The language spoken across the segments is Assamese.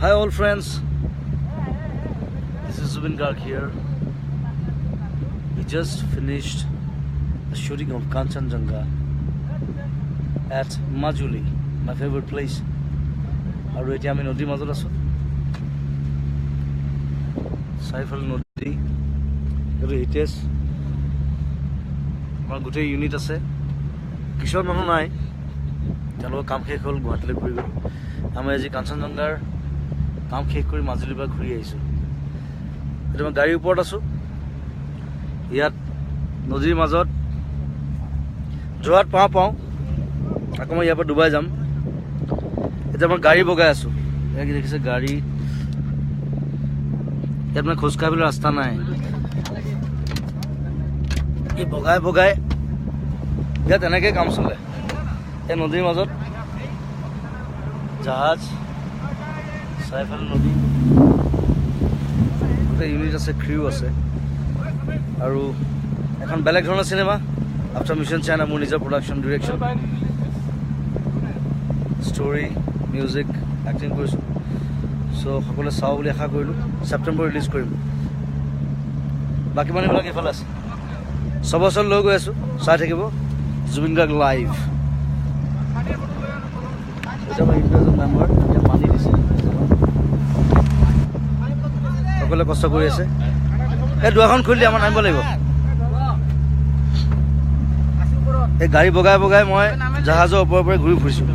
Hi all friends, this is Zubin Garg here. We just finished the shooting of Kanchenjunga at Majuli, my favorite place. আৰু এতিয়া আমি নদীৰ মাজত আছো চাৰিফালে নদী আৰু হিটেজ আমাৰ গোটেই ইউনিট আছে কিছুমান মানুহ নাই তেওঁলোকৰ কাম শেষ হ'ল গুৱাহাটীলৈ ঘূৰি গ'ল আমি আজি কাঞ্চনজংঘাৰ কাম শেষ কৰি মাজুলীৰ পৰা ঘূৰি আহিছোঁ এতিয়া মই গাড়ীৰ ওপৰত আছোঁ ইয়াত নদীৰ মাজত যোৰহাট পাওঁ আকৌ মই ইয়াৰ পৰা ডুবাই যাম এতিয়া মই গাড়ী বগাই আছোঁ ইয়াত দেখিছে গাড়ী ইয়াত মানে খোজকাঢ়িবলৈ ৰাস্তা নাই এই বগাই ইয়াত এনেকৈ কাম চলে এই নদীৰ মাজত জাহাজ চাৰিফালে নদী গোটেই ইউনিট আছে ক্ৰিউ আছে আৰু এখন বেলেগ ধৰণৰ চিনেমা আফটাৰ মিছন চাইনা মোৰ নিজৰ production direction story music acting কৰিছোঁ চ' সকলোৱে চাওঁ বুলি আশা কৰিলোঁ ছেপ্টেম্বৰ ৰিলিজ কৰিম বাকী মানুহবিলাক এইফালে আছে চব ওচৰত লৈ গৈ আছোঁ চাই থাকিব জুবিন গাৰ্গ লাইভ এতিয়া মই ইণ্টাৰভিউ মেম্বাৰ এতিয়া পানী দিছে সকলোৱে কষ্ট কৰি আছে এই দুৱাখন খুলি দি আমাৰ নামিব লাগিব এই গাড়ী বগাই মই জাহাজৰ ওপৰে ঘূৰি ফুৰিছোঁ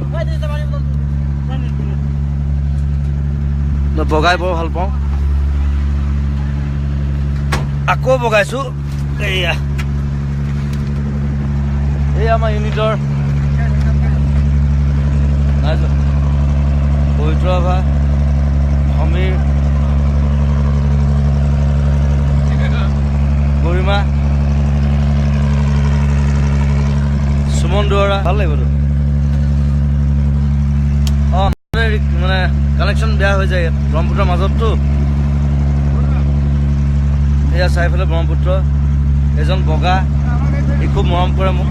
মই বগাই বৰ ভাল পাওঁ আকৌ বগাইছোঁ এয়া আমাৰ ইউনিটৰ পবিত্ৰভা সমীৰ গৰিমা সুমন দুৱৰা ভাল লাগিবতো অঁ মানে কানেকশ্যন বেয়া হৈ যায় ইয়াত ব্ৰহ্মপুত্ৰৰ মাজততো এয়া চাৰিফালে ব্ৰহ্মপুত্ৰ এজন বগা সি খুব মৰম কৰে মোক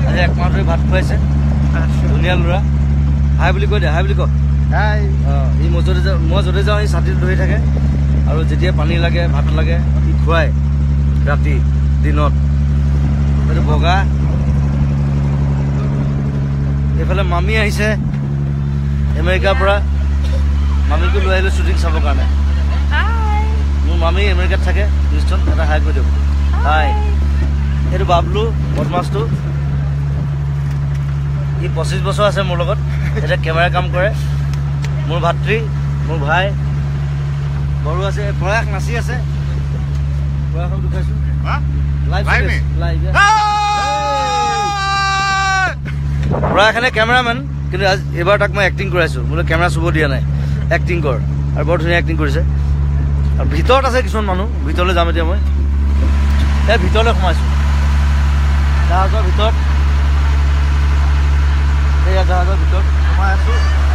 আজি একমাহ ধৰি ভাত খুৱাইছে ধুনীয়া ল'ৰা হাই বুলি কৈ দে হাই বুলি ক অঁ ই মই য'তে যাওঁ সি ছাতিত ধৰি থাকে আৰু যেতিয়া পানী লাগে ভাত লাগে সি খুৱায় ৰাতি দিনত এইটো বগা এইফালে মামী আহিছে আমেৰিকাৰ পৰা মামীকো লৈ আহিলোঁ শ্বুটিং চাবৰ কাৰণে মোৰ মামী আমেৰিকাত থাকে হিউষ্টন এটা হাই কৈ দিয়ক হাই এইটো বাবলু বদমাছটো ই 25 বছৰ আছে মোৰ লগত এতিয়া কেমেৰা কাম কৰে মোৰ ভাতৃ মোৰ ভাই বড়ো আছে প্ৰয়াস নাচি আছে প্ৰয়াসক দেখাইছোঁ প্ৰয়াসনে কেমেৰামেন কিন্তু এইবাৰ তাক মই এক্টিং কৰাইছোঁ মোলৈ কেমেৰা চুব দিয়া নাই এক্টিং কৰ আৰু বৰ ধুনীয়া এক্টিং কৰিছে আৰু ভিতৰত আছে কিছুমান মানুহ ভিতৰলৈ যাম এতিয়া মই এই ভিতৰলৈ সোমাইছোঁ জাহাজৰ ভিতৰত এয়া জাহাজৰ ভিতৰত সোমাই আছোঁ